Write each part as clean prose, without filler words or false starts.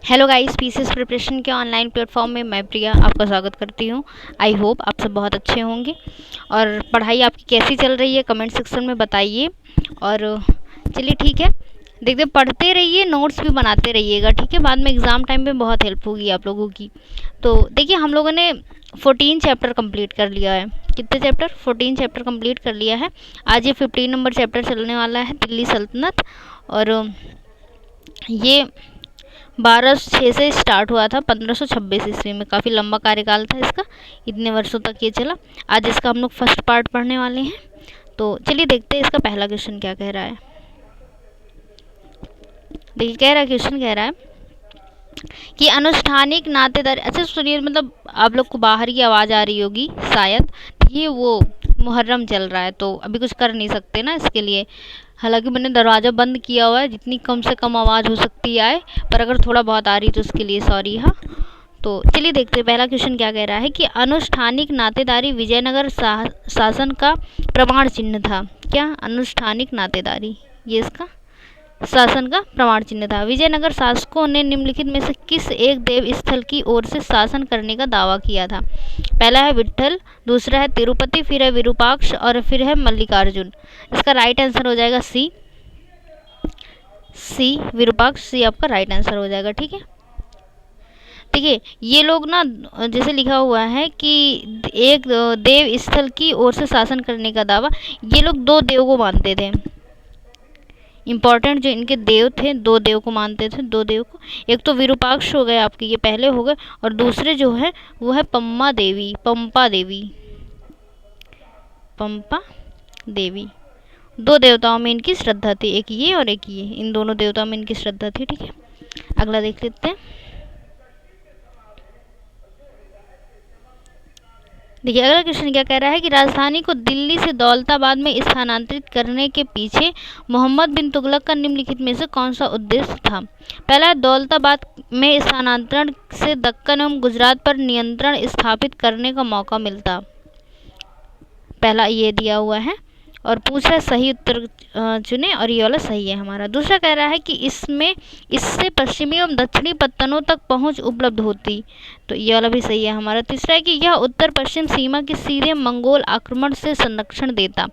Hello guys, PCS preparation के online platform में मैं प्रिया आपका स्वागत करती हूँ। आई होप आप सब बहुत अच्छे होंगे और पढ़ाई आपकी कैसी चल रही है कमेंट सेक्शन में बताइए। और चलिए ठीक है, देखते पढ़ते रहिए, नोट्स भी बनाते रहिएगा, ठीक है। बाद में एग्ज़ाम टाइम में बहुत हेल्प होगी आप लोगों की। तो देखिए, हम लोगों ने 14 चैप्टर कंप्लीट कर लिया है। कितने चैप्टर? 14 चैप्टर कंप्लीट कर लिया है। आज ये 15 नंबर चैप्टर चलने वाला है, दिल्ली सल्तनत। और ये 1206 से स्टार्ट हुआ था, 1526 ईस्वी में। काफ़ी लंबा कार्यकाल था इसका, इतने वर्षों तक ये चला। आज इसका हम लोग फर्स्ट पार्ट पढ़ने वाले हैं। तो चलिए देखते हैं इसका पहला क्वेश्चन क्या कह रहा है। देखिए, क्वेश्चन कह रहा है कि अनुष्ठानिक नातेदारी। अच्छा सुनिए, मतलब आप लोग को बाहर की आवाज़ आ रही होगी शायद। ये वो मुहर्रम चल रहा है तो अभी कुछ कर नहीं सकते ना इसके लिए। हालांकि मैंने दरवाज़ा बंद किया हुआ है, जितनी कम से कम आवाज़ हो सकती आए, पर अगर थोड़ा बहुत आ रही तो उसके लिए सॉरी। हाँ, तो चलिए देखते हैं पहला क्वेश्चन क्या कह रहा है कि अनुष्ठानिक नातेदारी विजयनगर शासन का प्रमाण चिन्ह था। क्या? अनुष्ठानिक नातेदारी ये इसका शासन का प्रमाण चिन्ह था। विजयनगर शासकों ने निम्नलिखित में से किस एक देव स्थल की ओर से शासन करने का दावा किया था? पहला है विट्ठल, दूसरा है तिरुपति, फिर है विरूपाक्ष और फिर है मल्लिकार्जुन। इसका राइट आंसर हो जाएगा सी। सी विरूपाक्ष, सी आपका राइट आंसर हो जाएगा, ठीक है। देखिए, ये लोग ना, जैसे लिखा हुआ है कि एक देव स्थल की ओर से शासन करने का दावा, ये लोग दो देव को मानते थे। इंपॉर्टेंट जो इनके देव थे, दो देव को मानते थे, दो देव को। एक तो विरूपाक्ष हो गए आपके, ये पहले हो गए, और दूसरे जो है वो है पम्मा देवी, पंपा देवी, पंपा देवी। दो देवताओं में इनकी श्रद्धा थी, एक ये और एक ये, इन दोनों देवताओं में इनकी श्रद्धा थी, ठीक है। अगला देख लेते हैं। देखिए, अगला क्वेश्चन क्या कह रहा है कि राजधानी को दिल्ली से दौलताबाद में स्थानांतरित करने के पीछे मोहम्मद बिन तुगलक का निम्नलिखित में से कौन सा उद्देश्य था? पहला, दौलताबाद में स्थानांतरण से दक्कन एवं गुजरात पर नियंत्रण स्थापित करने का मौका मिलता। पहला ये दिया हुआ है और पूछ रहा है सही उत्तर चुने, और ये वाला सही है हमारा। दूसरा कह रहा है कि इसमें इससे पश्चिमी एवं दक्षिणी पत्तनों तक पहुंच उपलब्ध होती, तो ये वाला भी सही है हमारा। तीसरा है कि यह उत्तर पश्चिम सीमा के सीधे मंगोल आक्रमण से संरक्षण देता,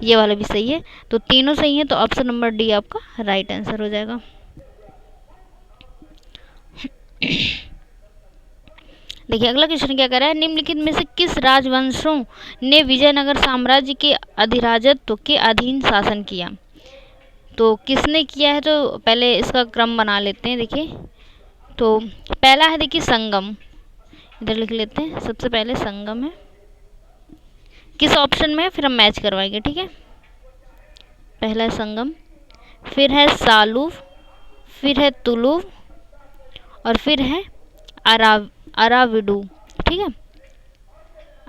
ये वाला भी सही है। तो तीनों सही है, तो ऑप्शन नंबर डी आपका राइट आंसर हो जाएगा। देखिए, अगला क्वेश्चन क्या कर रहा है, निम्नलिखित में से किस राजवंशों ने विजयनगर साम्राज्य के अधिराजत्व के अधीन शासन किया? तो किसने किया है, तो पहले इसका क्रम बना लेते हैं। देखिए, तो पहला है, देखिए संगम, इधर लिख लेते हैं। सबसे पहले संगम है, किस ऑप्शन में है फिर हम मैच करवाएंगे, ठीक है। पहला है संगम, फिर है सालूव, फिर है तुलुव, और फिर है अराविडू, ठीक है,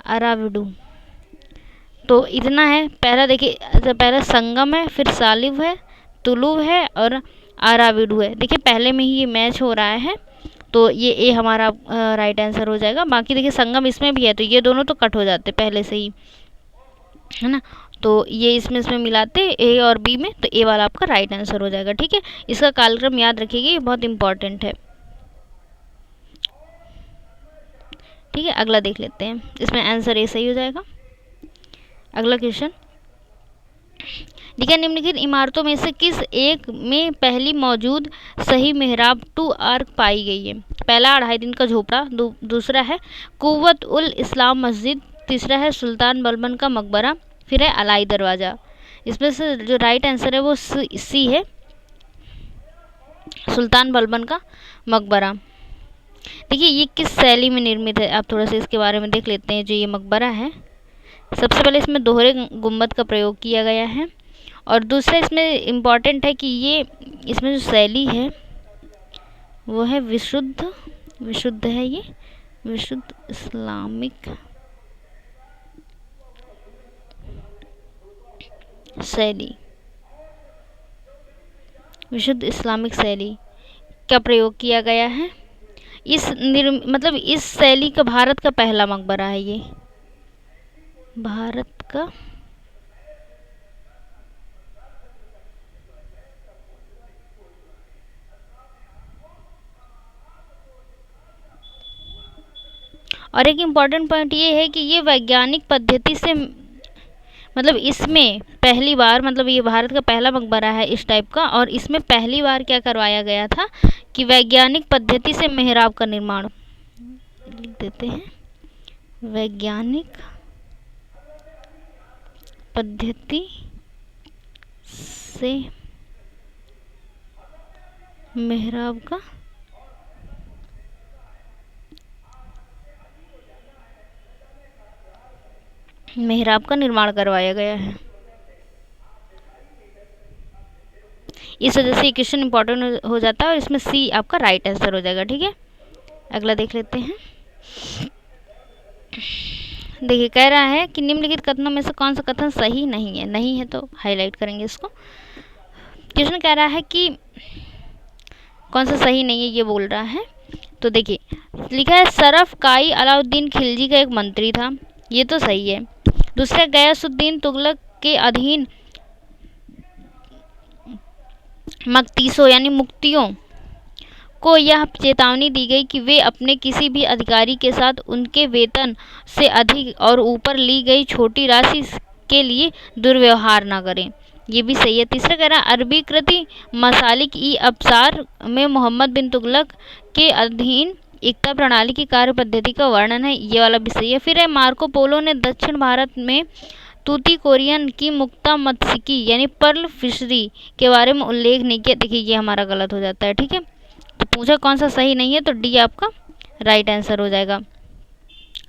अराविडू। तो इतना है। पहला देखिए, अच्छा पहला संगम है, फिर सालिव है, तुलुव है और आराविडू है। देखिए पहले में ही ये मैच हो रहा है, तो ये ए हमारा राइट आंसर हो जाएगा। बाकी देखिए संगम इसमें भी है, तो ये दोनों तो कट हो जाते पहले से ही, है ना। तो ये इसमें मिलाते ए और बी में, तो ए वाला आपका राइट आंसर हो जाएगा, ठीक है। इसका कालक्रम याद रखिएगा, ये बहुत इंपॉर्टेंट है, ठीक है। अगला देख लेते हैं, इसमें आंसर ए सही हो जाएगा। अगला क्वेश्चन, देखिए, निम्नलिखित इमारतों में से किस एक में पहली मौजूद सही मेहराब टू आर्क पाई गई है? पहला 2.5 दिन का झोपड़ा, दूसरा है कुव्वत उल इस्लाम मस्जिद, तीसरा है सुल्तान बलबन का मकबरा, फिर है अलाई दरवाज़ा। इसमें से जो राइट आंसर है वो सी है, सुल्तान बलबन का मकबरा। देखिए, ये किस शैली में निर्मित है, आप थोड़ा सा इसके बारे में देख लेते हैं। जो ये मकबरा है, सबसे पहले इसमें दोहरे गुम्बद का प्रयोग किया गया है, और दूसरा इसमें इम्पॉर्टेंट है कि ये इसमें जो शैली है वो है विशुद्ध, विशुद्ध है ये, विशुद्ध इस्लामिक शैली, विशुद्ध इस्लामिक शैली का प्रयोग किया गया है। मतलब इस शैली का भारत का पहला मकबरा है ये, भारत का और एक इम्पॉर्टेंट पॉइंट ये है कि ये वैज्ञानिक पद्धति से, मतलब इसमें पहली बार, मतलब ये भारत का पहला मकबरा है इस टाइप का, और इसमें पहली बार क्या करवाया गया था कि वैज्ञानिक पद्धति से मेहराब का निर्माण, लिख देते हैं, वैज्ञानिक पद्धति से मेहराब का निर्माण करवाया गया है। इस वजह से क्वेश्चन इंपॉर्टेंट हो जाता है और इसमें सी आपका राइट आंसर हो जाएगा। ठीक है, अगला देख लेते हैं। देखिए, कह रहा है कि निम्नलिखित कथनों में से कौन सा कथन सही नहीं है। नहीं है तो हाईलाइट करेंगे इसको। क्वेश्चन कह रहा है कि कौन सा सही नहीं है, ये बोल रहा है। तो देखिए, लिखा है सरफ काई अलाउद्दीन खिलजी का एक मंत्री था, ये तो सही है। दूसरा, गयासुद्दीन तुगलक के अधीन मक्तीसों यानी मुक्तियों को यह चेतावनी दी गई कि वे अपने किसी भी अधिकारी के साथ उनके वेतन से अधिक और ऊपर ली गई छोटी राशि के लिए दुर्व्यवहार न करें, ये भी सही है। तीसरा कह रहा है अरबी कृति मसालिक ई अबसार में मोहम्मद बिन तुगलक के अधीन एकता प्रणाली की कार्य पद्धति का वर्णन है, ये वाला भी सही है। फिर है मार्को पोलो ने दक्षिण भारत में तूतीकोरियन की मुक्ता मत्स्यिकी यानी पर्ल फिशरी के बारे में उल्लेख नहीं किया। देखिए, ये हमारा गलत हो जाता है। ठीक है, तो पूछा कौन सा सही नहीं है, तो डी आपका राइट आंसर हो जाएगा।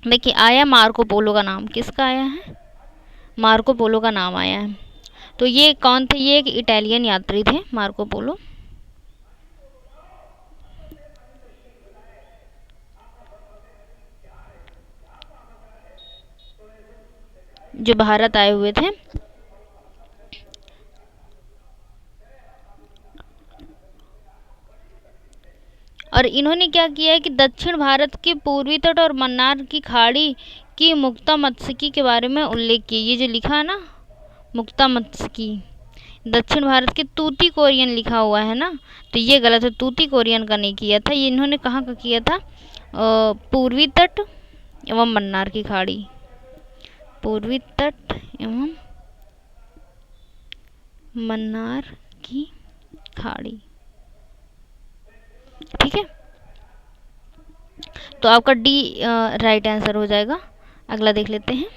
देखिए, आया मार्को पोलो का नाम, किसका आया है, मार्को पोलो का नाम आया है। तो ये कौन थे, ये एक इटालियन यात्री थे मार्को पोलो। जो भारत आए हुए थे। और इन्होंने क्या किया है कि दक्षिण भारत के पूर्वी तट और मन्नार की खाड़ी की मुक्ता मत्स्यिकी के बारे में उल्लेख किया। ये जो लिखा है ना मुक्ता मत्स्यिकी, दक्षिण भारत के तूती कोरियन लिखा हुआ है ना, तो ये गलत है, तूती कोरियन का नहीं किया था। ये इन्होंने कहाँ का किया था, पूर्वी तट एवं मन्नार की खाड़ी, पूर्वी तट एवं मन्नार की खाड़ी। ठीक है, तो आपका डी राइट आंसर हो जाएगा। अगला देख लेते हैं।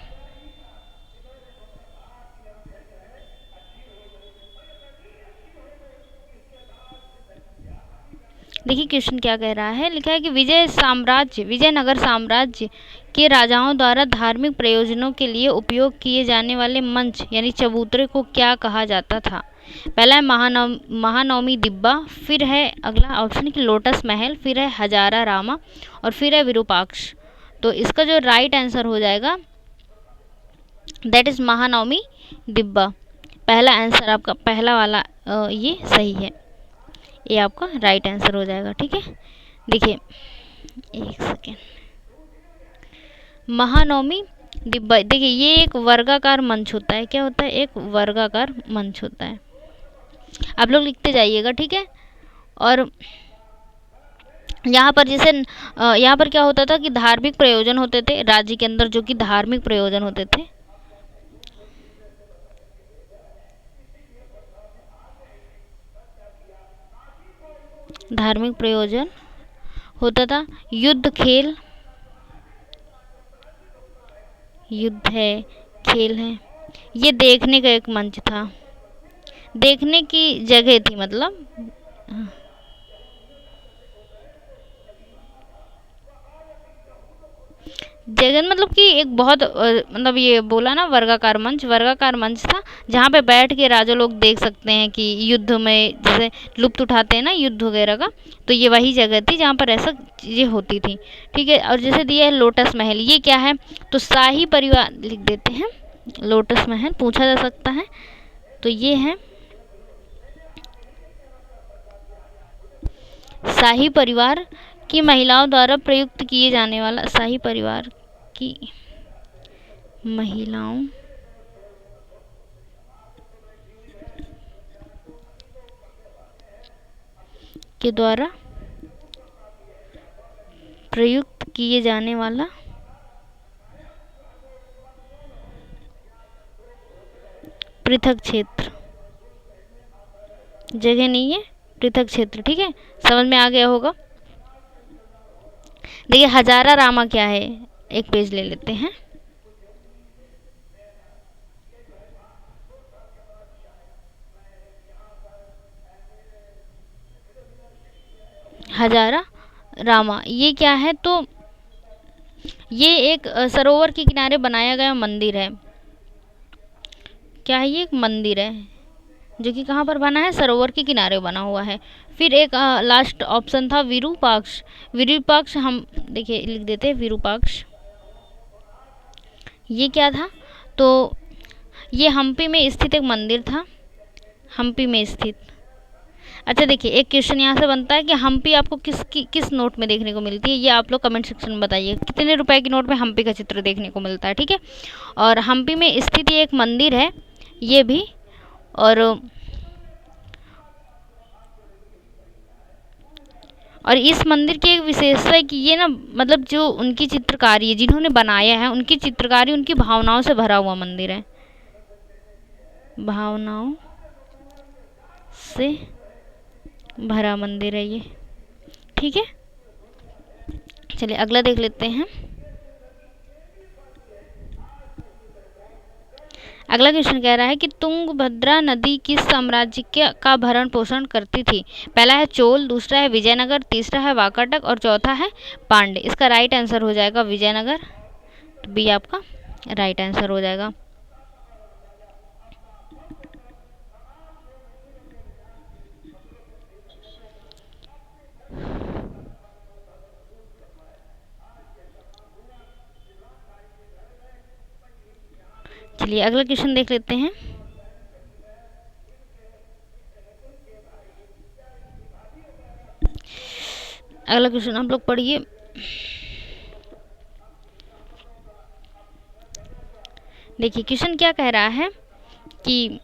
देखिए, क्वेश्चन क्या कह रहा है, लिखा है कि विजयनगर साम्राज्य के राजाओं द्वारा धार्मिक प्रयोजनों के लिए उपयोग किए जाने वाले मंच यानी चबूतरे को क्या कहा जाता था। पहला है महानवमी दिब्बा, फिर है अगला ऑप्शन कि लोटस महल, फिर है हजारा रामा और फिर है विरूपाक्ष। तो इसका जो राइट आंसर हो जाएगा दैट इज महानवमी दिब्बा। पहला आंसर आपका, पहला वाला ये सही है, ये आपका राइट आंसर हो जाएगा। ठीक है, देखिए एक सेकेंड, महानवमी दिब्बा, देखिए ये एक वर्गाकार मंच होता है। क्या होता है, एक वर्गाकार मंच होता है। आप लोग लिखते जाइएगा। ठीक है, और यहाँ पर जैसे यहाँ पर क्या होता था कि धार्मिक प्रयोजन होते थे राज्य के अंदर, जो कि धार्मिक प्रयोजन होते थे। धार्मिक प्रयोजन होता था, युद्ध खेल, युद्ध है, खेल है, ये देखने का एक मंच था, देखने की जगह थी, मतलब जगन मतलब कि एक बहुत मतलब ये बोला ना वर्गाकार मंच था, जहाँ पे बैठ के राजा लोग देख सकते हैं कि युद्ध में जैसे लुत्फ उठाते हैं ना युद्ध वगैरह का, तो ये वही जगह थी जहाँ पर ऐसा चीज़ें होती थी। ठीक है, और जैसे दिया है लोटस महल, ये क्या है, तो शाही परिवार लिख देते हैं, लोटस महल पूछा जा सकता है, तो ये है शाही परिवार की महिलाओं द्वारा प्रयुक्त किए जाने वाला, शाही परिवार की महिलाओं के द्वारा प्रयुक्त किए जाने वाला पृथक क्षेत्र, जगह नहीं है, पृथक क्षेत्र। ठीक है, समझ में आ गया होगा। देखिए हजारा रामा क्या है, एक पेज ले लेते हैं। हजारा रामा ये क्या है, तो ये एक सरोवर के किनारे बनाया गया मंदिर है। क्या है, ये एक मंदिर है जो कि कहाँ पर बना है, सरोवर के किनारे बना हुआ है। फिर एक लास्ट ऑप्शन था विरूपाक्ष। विरूपाक्ष हम देखिए लिख देते हैं विरूपाक्ष, ये क्या था, तो ये हम्पी में स्थित एक मंदिर था, हम्पी में स्थित। अच्छा देखिए एक क्वेश्चन यहाँ से बनता है कि हम्पी आपको किस नोट में देखने को मिलती है, ये आप लोग कमेंट सेक्शन में बताइए, कितने रुपए की नोट में हम्पी का चित्र देखने को मिलता है। ठीक है, और हम्पी में स्थित ये एक मंदिर है ये भी, और इस मंदिर की एक विशेषता है कि ये ना मतलब जो उनकी चित्रकारी है, जिन्होंने बनाया है उनकी चित्रकारी उनकी भावनाओं से भरा हुआ मंदिर है, भावनाओं से भरा मंदिर है ये। ठीक है, चलिए अगला देख लेते हैं। अगला क्वेश्चन कह रहा है कि तुंगभद्रा नदी किस साम्राज्य का भरण पोषण करती थी। पहला है चोल, दूसरा है विजयनगर, तीसरा है वाकाटक और चौथा है पांड्य। इसका राइट आंसर हो जाएगा विजयनगर, तो बी आपका राइट आंसर हो जाएगा। चलिए अगला क्वेश्चन देख लेते हैं। अगला क्वेश्चन आप लोग पढ़िए। देखिए क्वेश्चन क्या कह रहा है कि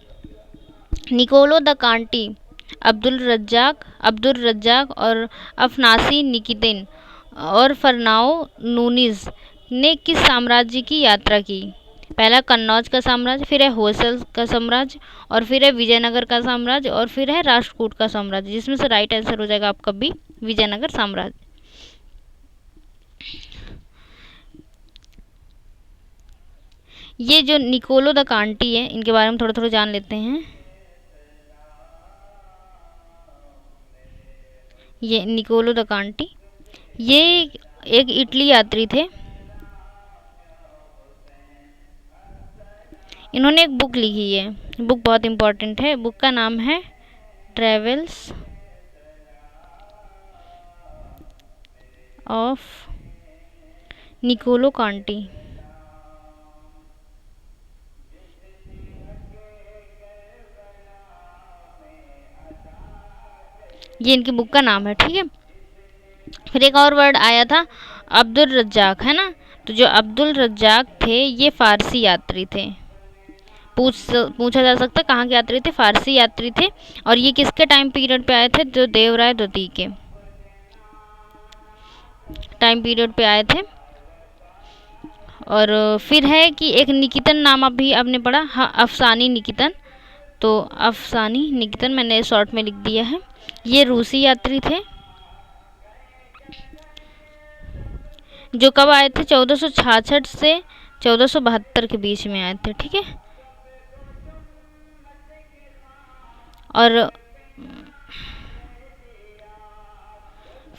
निकोलो द कांटी, अब्दुल रज्जाक और अफनासी निकितिन और फरनाओ नूनीज ने किस साम्राज्य की यात्रा की। पहला कन्नौज का साम्राज्य, फिर है होयसल का साम्राज्य, और फिर है विजयनगर का साम्राज्य, और फिर है राष्ट्रकूट का साम्राज्य, जिसमें से राइट आंसर हो जाएगा आपका बी विजयनगर साम्राज्य। ये जो निकोलो द कांटी है इनके बारे में थोड़ा थोड़ा जान लेते हैं। ये निकोलो द कांटी ये एक इटली यात्री थे। इन्होंने एक बुक लिखी है, बुक बहुत इम्पोर्टेंट है, बुक का नाम है ट्रेवल्स ऑफ निकोलो कांटी। ये इनकी बुक का नाम है। ठीक है, फिर एक और वर्ड आया था अब्दुल रज्जाक, है ना, तो जो अब्दुल रज्जाक थे ये फारसी यात्री थे। पूछा जा सकता है कहाँ के यात्री थे, फारसी यात्री थे, और ये किसके टाइम पीरियड पे आए थे, जो देवराय द्वितीय के टाइम पीरियड पे आए थे। और फिर है कि एक निकितन नाम अभी आपने पढ़ा, हाँ अफसानी निकितन, तो अफसानी निकितन मैंने शॉर्ट में लिख दिया है। ये रूसी यात्री थे जो कब आए थे, 1466 से 1472 के बीच में आए थे। ठीक है, और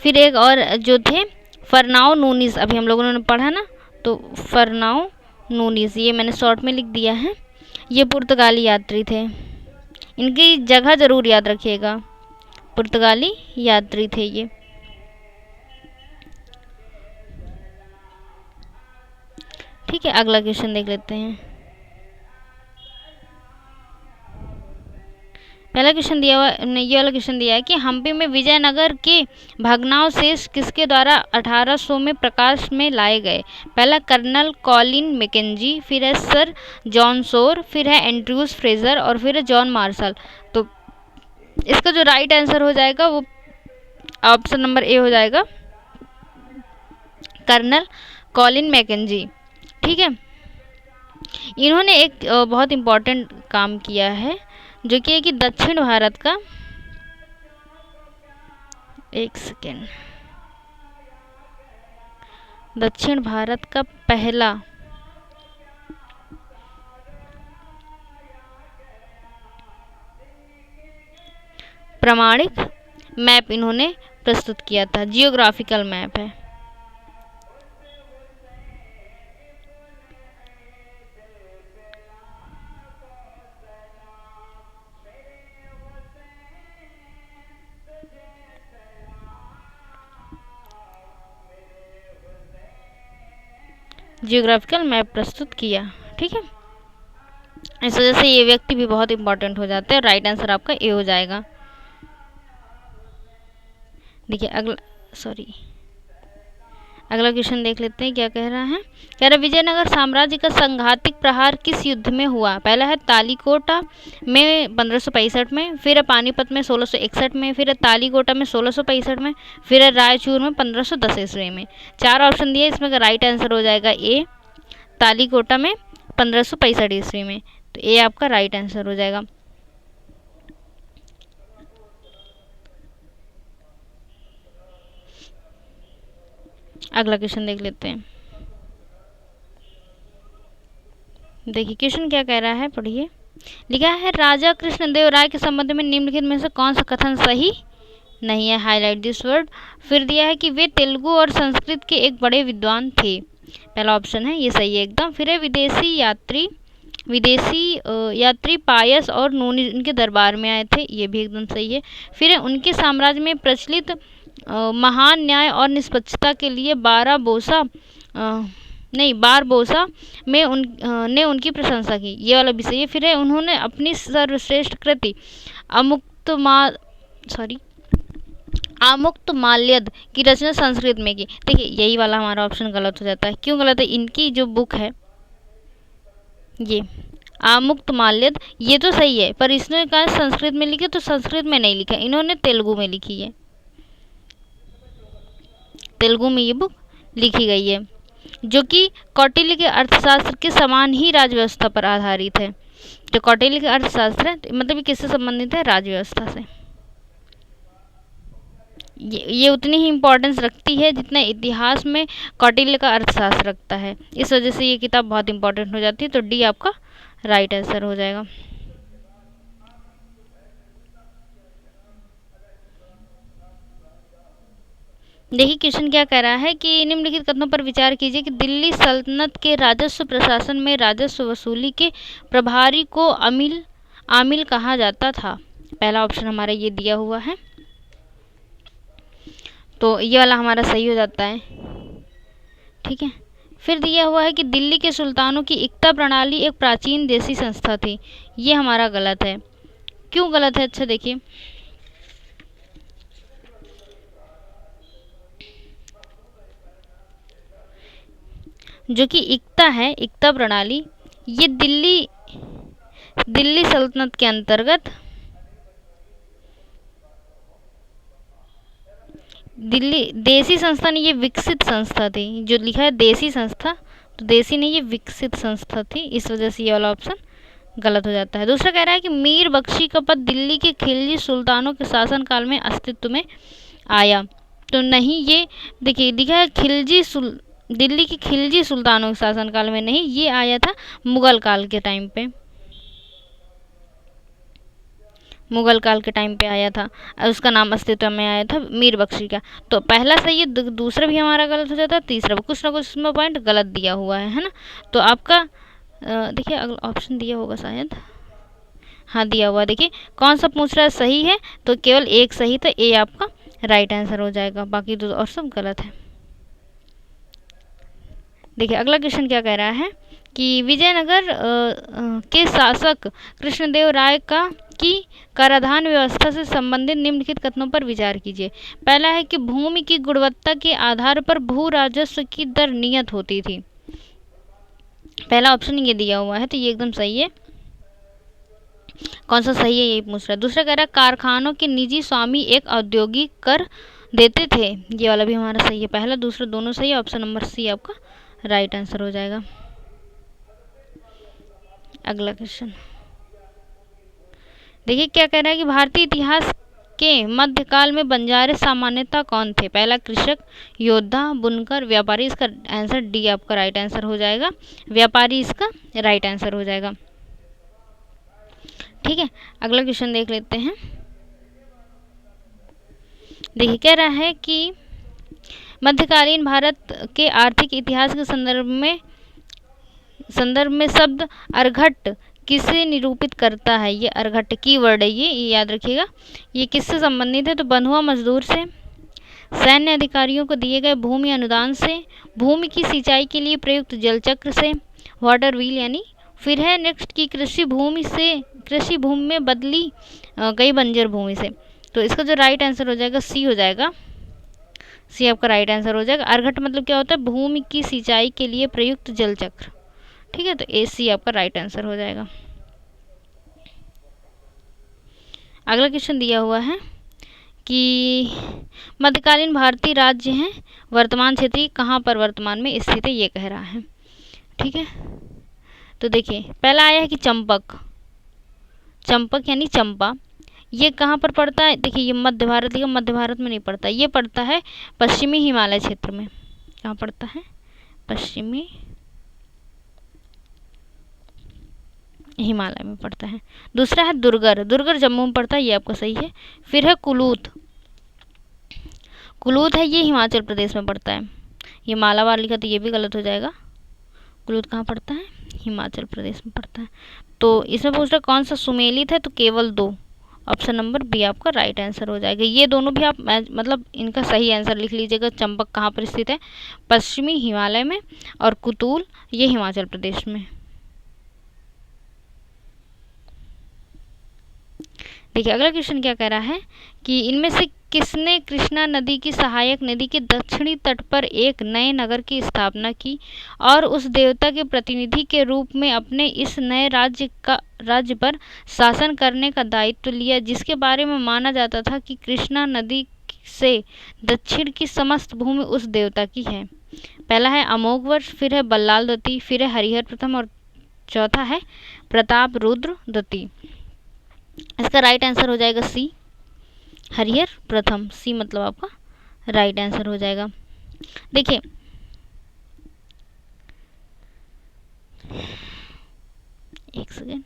फिर एक और जो थे फरनाओ नूनीस, अभी हम लोगों ने पढ़ा ना, तो फरनाओ नूनीस ये मैंने शॉर्ट में लिख दिया है। ये पुर्तगाली यात्री थे, इनकी जगह ज़रूर याद रखिएगा, पुर्तगाली यात्री थे ये। ठीक है, अगला क्वेश्चन देख लेते हैं। पहला क्वेश्चन दिया हुआ, ये वाला क्वेश्चन दिया है कि हम्पी में विजयनगर के भग्नावशेष किसके द्वारा 1800 में प्रकाश में लाए गए। पहला कर्नल कॉलिन मैकेंजी, फिर है सर जॉन सोर, फिर है एंड्रयूज फ्रेजर, और फिर है जॉन मार्शल। तो इसका जो राइट आंसर हो जाएगा वो ऑप्शन नंबर ए हो जाएगा, कर्नल कॉलिन मैकेंजी। ठीक है, इन्होंने एक बहुत इम्पोर्टेंट काम किया है, जो कि है कि दक्षिण भारत का, एक सेकेंड, दक्षिण भारत का पहला प्रमाणिक मैप इन्होंने प्रस्तुत किया था, जियोग्राफिकल मैप है। जियोग्राफिकल मैप प्रस्तुत किया, ठीक है। इस वजह से ये व्यक्ति भी बहुत इंपॉर्टेंट हो जाते हैं। राइट आंसर आपका ए हो जाएगा। देखिए अगला क्वेश्चन देख लेते हैं क्या कह रहा है। कह रहा विजयनगर साम्राज्य का संघातिक प्रहार किस युद्ध में हुआ। पहला है तालीकोटा में 1565 में, फिर है पानीपत में 1661 में, फिर है तालीकोटा में 1665 में, फिर है रायचूर में 1510 ईस्वी में। 4 ऑप्शन दिए, इसमें का राइट आंसर हो जाएगा ए, तालीकोटा में 1565 ईस्वी में। तो ए आपका राइट आंसर हो जाएगा। अगला क्वेश्चन देख लेते हैं। देखिए क्वेश्चन क्या कह रहा है, पढ़िए। लिखा है राजा कृष्णदेव राय के संबंध में निम्नलिखित में से कौन सा कथन सही नहीं है, हाईलाइट दिस वर्ड। फिर दिया है कि वे तेलुगु और संस्कृत के एक बड़े विद्वान थे। पहला ऑप्शन है ये सही है एकदम। फिर है विदेशी यात्री पायस और नूनी उनके दरबार में आए थे, ये भी एकदम सही है। फिर है उनके साम्राज्य में प्रचलित महान न्याय और निष्पक्षता के लिए बारबोसा में ने उनकी प्रशंसा की, ये वाला भी सही है। फिर है उन्होंने अपनी सर्वश्रेष्ठ कृति आमुक्तमाल्यद की रचना संस्कृत में की। देखिए यही वाला हमारा ऑप्शन गलत हो जाता है। क्यों गलत है? इनकी जो बुक है ये आमुक्तमाल्यद, ये तो सही है, पर इसने कहा संस्कृत में लिखे, तो संस्कृत में नहीं लिखा, इन्होंने तेलुगु में लिखी है। तेलुगु में ये बुक लिखी गई है, जो कि कौटिल्य के अर्थशास्त्र के समान ही राजव्यवस्था पर आधारित है। जो कौटिल्य के अर्थशास्त्र है मतलब किससे संबंधित है? राजव्यवस्था से। ये उतनी ही इम्पोर्टेंस रखती है जितना इतिहास में कौटिल्य का अर्थशास्त्र रखता है। इस वजह से ये किताब बहुत इंपॉर्टेंट हो जाती है। तो डी आपका राइट आंसर हो जाएगा। देखिए क्वेश्चन क्या कह रहा है कि निम्नलिखित कथनों पर विचार कीजिए कि दिल्ली सल्तनत के राजस्व प्रशासन में राजस्व वसूली के प्रभारी को आमिल कहा जाता था। पहला ऑप्शन हमारा ये दिया हुआ है, तो ये वाला हमारा सही हो जाता है, ठीक है। फिर दिया हुआ है कि दिल्ली के सुल्तानों की इक्ता प्रणाली एक प्राचीन देसी संस्था थी, ये हमारा गलत है। क्यों गलत है? अच्छा देखिए, जो कि इक्ता है, इक्ता प्रणाली, ये दिल्ली सल्तनत के अंतर्गत दिल्ली देसी संस्था ने, ये विकसित संस्था थी। जो लिखा है देसी संस्था, तो देसी नहीं, ये विकसित संस्था थी, इस वजह से ये वाला ऑप्शन गलत हो जाता है। दूसरा कह रहा है कि मीर बख्शी का पद दिल्ली के खिलजी सुल्तानों के शासनकाल में अस्तित्व में आया, तो नहीं, ये देखिए लिखा है दिल्ली के खिलजी सुल्तानों के शासनकाल में नहीं, ये आया था मुगल काल के टाइम पे, मुगल काल के टाइम पे आया था, उसका नाम अस्तित्व में आया था मीर बख्शी का। तो पहला सही है, दूसरा भी हमारा गलत हो जाता है, तीसरा कुछ ना कुछ इसमें पॉइंट गलत दिया हुआ है ना। तो आपका देखिए अगला ऑप्शन दिया होगा शायद, हाँ दिया हुआ। देखिए कौन सा पूछ रहा है सही है, तो केवल एक सही, तो ए आपका राइट आंसर हो जाएगा, बाकी दो और सब गलत है। देखिए अगला क्वेश्चन क्या कह रहा है कि विजयनगर के शासक कृष्णदेव राय की कराधान व्यवस्था से संबंधित निम्नलिखित कथनों पर विचार कीजिए। पहला है कि भूमि की गुणवत्ता के आधार पर भू राजस्व की दर नियत होती थी। पहला ऑप्शन ये दिया हुआ है, तो ये एकदम सही है। कौन सा सही है ये पूछ रहा है। दूसरा कह रहा है कारखानों के निजी स्वामी एक औद्योगिक कर देते थे, ये वाला भी हमारा सही है। पहला दूसरा दोनों सही है, ऑप्शन नंबर सी आपका राइट आंसर हो जाएगा। अगला क्वेश्चन देखिए क्या कह रहा है कि भारतीय इतिहास के मध्यकाल में बंजारे सामान्यतः कौन थे? पहला कृषक, योद्धा, बुनकर, व्यापारी। इसका आंसर डी आपका राइट आंसर हो जाएगा, व्यापारी इसका राइट आंसर हो जाएगा। ठीक है, अगला क्वेश्चन देख लेते हैं। देखिए कह रहा है कि मध्यकालीन भारत के आर्थिक इतिहास के संदर्भ में शब्द अर्घट किसे निरूपित करता है? ये अर्घट की वर्ड है, ये याद रखिएगा। ये किससे संबंधित है? तो बंधुआ मजदूर से, सैन्य अधिकारियों को दिए गए भूमि अनुदान से, भूमि की सिंचाई के लिए प्रयुक्त जल चक्र से, वाटर व्हील यानी, फिर है नेक्स्ट की कृषि भूमि में बदली गई बंजर भूमि से। तो इसका जो राइट आंसर हो जाएगा सी हो जाएगा, सी आपका राइट आंसर हो जाएगा। अर्घट मतलब क्या होता है? भूमि की सिंचाई के लिए प्रयुक्त जल चक्र। ठीक है, तो ए सी आपका राइट आंसर हो जाएगा। अगला क्वेश्चन दिया हुआ है कि मध्यकालीन भारतीय राज्य हैं वर्तमान क्षेत्रीय कहाँ पर वर्तमान में स्थित है, ये कह रहा है। ठीक है, तो देखिए पहला आया है कि चंपक, चंपक यानी चंपा, ये कहाँ पर पड़ता है? देखिए ये मध्य भारत, लेकिन मध्य भारत में नहीं पड़ता, ये पड़ता है पश्चिमी हिमालय क्षेत्र में। कहाँ पड़ता है? पश्चिमी हिमालय में पड़ता है। दूसरा है दुर्गर, दुर्गर जम्मू में पड़ता है, ये आपका सही है। फिर है कुलूत, कुलूत है ये हिमाचल प्रदेश में पड़ता है। ये मालाबार लिखा तो ये भी गलत हो जाएगा। कुलूत कहाँ पड़ता है? हिमाचल प्रदेश में पड़ता है। तो इसमें पूछ रहा कौन सा सुमेलित है? तो केवल 2, ऑप्शन नंबर बी आपका राइट आंसर हो जाएगा। ये दोनों भी आप मतलब इनका सही आंसर लिख लीजिएगा। चंपक कहाँ पर स्थित है? पश्चिमी हिमालय में, और कुतूल ये हिमाचल प्रदेश में। देखिए अगला क्वेश्चन क्या कह रहा है कि इनमें से किसने कृष्णा नदी की सहायक नदी के दक्षिणी तट पर एक नए नगर की स्थापना की और उस देवता के प्रतिनिधि के रूप में अपने इस नए राज्य पर शासन करने का दायित्व लिया, जिसके बारे में माना जाता था कि कृष्णा नदी से दक्षिण की समस्त भूमि उस देवता की है? पहला है अमोघवर्ष, फिर है बल्लाल द्वितीय, फिर है हरिहर प्रथम, और चौथा है प्रताप रुद्र द्वितीय। इसका राइट आंसर हो जाएगा सी, हरिहर प्रथम। सी मतलब आपका राइट आंसर हो जाएगा। देखिए एक सेकेंड,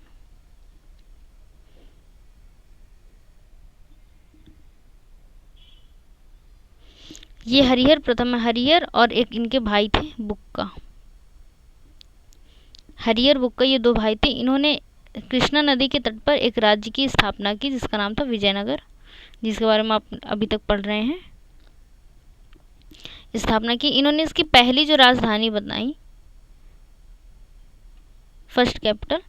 ये हरिहर प्रथम है। हरिहर और एक इनके भाई थे बुक्का, हरिहर बुक्का, ये 2 भाई थे। इन्होंने कृष्णा नदी के तट पर एक राज्य की स्थापना की जिसका नाम था विजयनगर, जिसके बारे में आप अभी तक पढ़ रहे हैं। स्थापना की इन्होंने। इसकी पहली जो राजधानी बनाई, फर्स्ट कैपिटल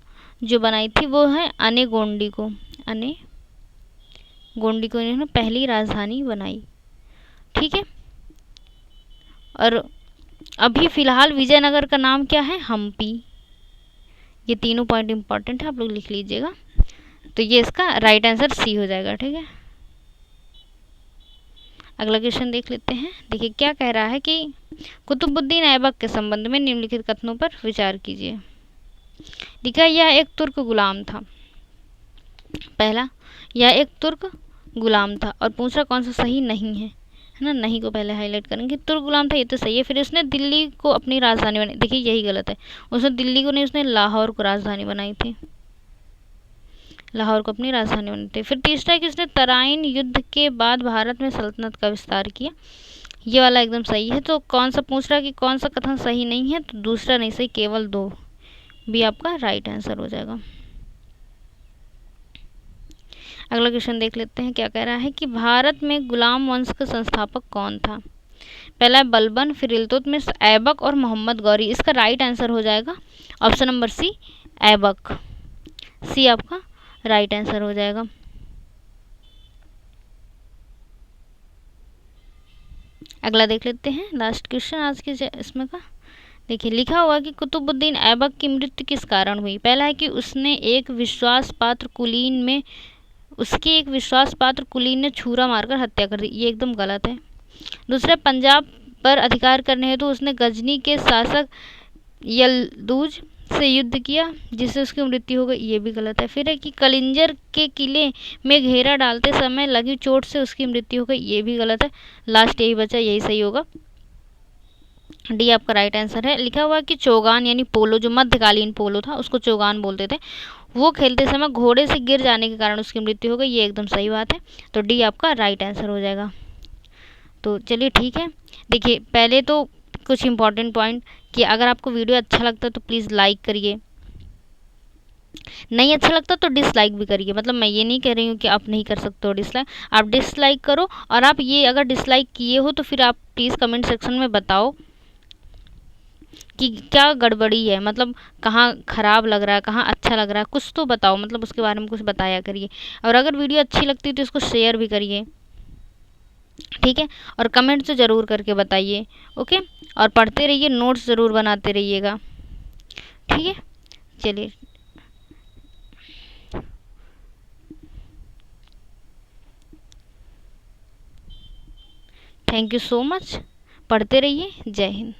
जो बनाई थी वो है अनेगोंडी को, अनेगोंडी को इन्होंने पहली राजधानी बनाई। ठीक है, और अभी फिलहाल विजयनगर का नाम क्या है? हम्पी। ये तीनों पॉइंट इंपॉर्टेंट है, आप लोग लिख लीजिएगा। तो ये इसका राइट आंसर सी हो जाएगा। ठीक है, अगला क्वेश्चन देख लेते हैं। देखिए क्या कह रहा है कि कुतुबुद्दीन ऐबक के संबंध में निम्नलिखित कथनों पर विचार कीजिए। लिखा यह एक तुर्क गुलाम था। पहला, यह एक तुर्क गुलाम था, और पूछ रहा कौन सा सही नहीं है ना, नहीं को पहले हाईलाइट करेंगे। तुर्क गुलाम था, ये तो सही है। फिर उसने दिल्ली को अपनी राजधानी बनाई, देखिए यही गलत है। उसने दिल्ली को नहीं, उसने लाहौर को राजधानी बनाई थी, लाहौर को अपनी राजधानी बनाई थी। फिर तीसरा है कि उसने तराइन युद्ध के बाद भारत में सल्तनत का विस्तार किया, ये वाला एकदम सही है। तो कौन सा पूछ रहा है कि कौन सा कथन सही नहीं है? तो दूसरा नहीं सही, केवल 2 भी आपका राइट आंसर हो जाएगा। अगला क्वेश्चन देख लेते हैं। क्या कह रहा है कि भारत में गुलाम वंश का संस्थापक कौन था? पहला है बलबन, फिर इल्तुतमिश, ऐबक और मोहम्मद गौरी। इसका राइट आंसर हो जाएगा ऑप्शन नंबर सी, ऐबक। सी आपका राइट आंसर हो जाएगा। अगला देख लेते हैं, लास्ट क्वेश्चन आज के इसमें का। देखिए लिखा हुआ कि कुतुबुद्दीन ऐबक की मृत्यु किस कारण हुई? पहला है कि उसने एक विश्वास पात्र कुलीन ने छुरा मारकर हत्या कर दी, ये एकदम गलत है। दूसरा, पंजाब पर अधिकार करने हेतु उसने गजनी के शासक यलदूज से युद्ध किया जिससे उसकी मृत्यु हो गई, ये भी गलत है। फिर है कि कलिंजर के किले में घेरा डालते समय लगी चोट से उसकी मृत्यु हो गई, ये भी गलत है। लास्ट यही बचा, यही सही होगा, डी आपका राइट आंसर है। लिखा हुआ है कि चौगान यानी पोलो, जो मध्यकालीन पोलो था उसको चौगान बोलते थे, वो खेलते समय घोड़े से गिर जाने के कारण उसकी मृत्यु हो गई, ये एकदम सही बात है। तो डी आपका राइट आंसर हो जाएगा। तो चलिए ठीक है, देखिए पहले तो कुछ इंपॉर्टेंट पॉइंट कि अगर आपको वीडियो अच्छा लगता है तो प्लीज़ लाइक करिए, नहीं अच्छा लगता तो डिसलाइक भी करिए। मतलब मैं ये नहीं कह रही हूँ कि आप नहीं कर सकते हो डिसलाइक, आप डिसलाइक करो। और आप ये अगर डिसलाइक किए हो तो फिर आप प्लीज़ कमेंट सेक्शन में बताओ कि क्या गड़बड़ी है, मतलब कहाँ ख़राब लग रहा है, कहाँ अच्छा लग रहा है, कुछ तो बताओ, मतलब उसके बारे में कुछ बताया करिए। और अगर वीडियो अच्छी लगती है तो इसको शेयर भी करिए, ठीक है। और कमेंट से ज़रूर करके बताइए, ओके। और पढ़ते रहिए, नोट्स ज़रूर बनाते रहिएगा, ठीक है। चलिए, थैंक यू सो मच, पढ़ते रहिए, जय हिंद।